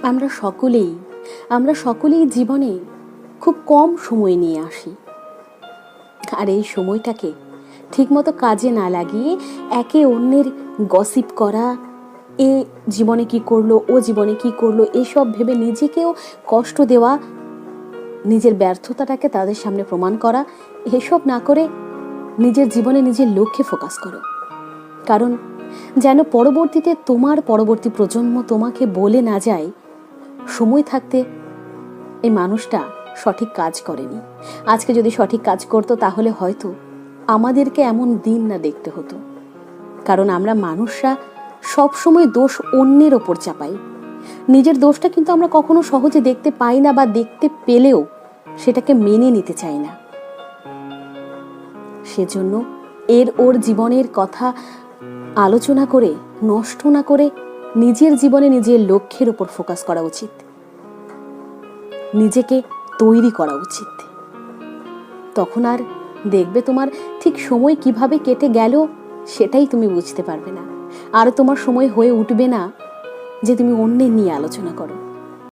আমরা সকলেই জীবনে খুব কম সময় নিয়ে আসি, আর এই সময়টাকে ঠিকমতো কাজে না লাগিয়ে একে অন্যের গসিপ করা, এ জীবনে কি করলো, ও জীবনে কি করলো, এসব ভেবে নিজেকেও কষ্ট দেওয়া, নিজের ব্যর্থতাটাকে তাদের সামনে প্রমাণ করা, এসব না করে নিজের জীবনে নিজের লক্ষ্যে ফোকাস করো। কারণ যেন পরবর্তীতে তোমার পরবর্তী প্রজন্ম তোমাকে বলে না যায় সময় থাকতে এই মানুষটা সঠিক কাজ করেনি। আজকে যদি সঠিক কাজ করতো তাহলে হয়তো আমাদেরকে এমন দিন না দেখতে হতো। কারণ আমরা মানুষরা সবসময় দোষ অন্যের ওপর চাপাই, নিজের দোষটা কিন্তু আমরা কখনো সহজে দেখতে পাই না, বা দেখতে পেলেও সেটাকে মেনে নিতে চাই না। সেজন্য ওর জীবনের কথা আলোচনা করে নষ্ট না করে নিজের জীবনে নিজের লক্ষ্যের উপর ফোকাস করা উচিত, নিজেকে তৈরি করা উচিত। তখন আর দেখবে তোমার ঠিক সময় কিভাবে কেটে গেল সেটাই তুমি বুঝতে পারবে না, আর তোমার সময় হয়ে উঠবে না যে তুমি অন্যের নিয়ে আলোচনা করো।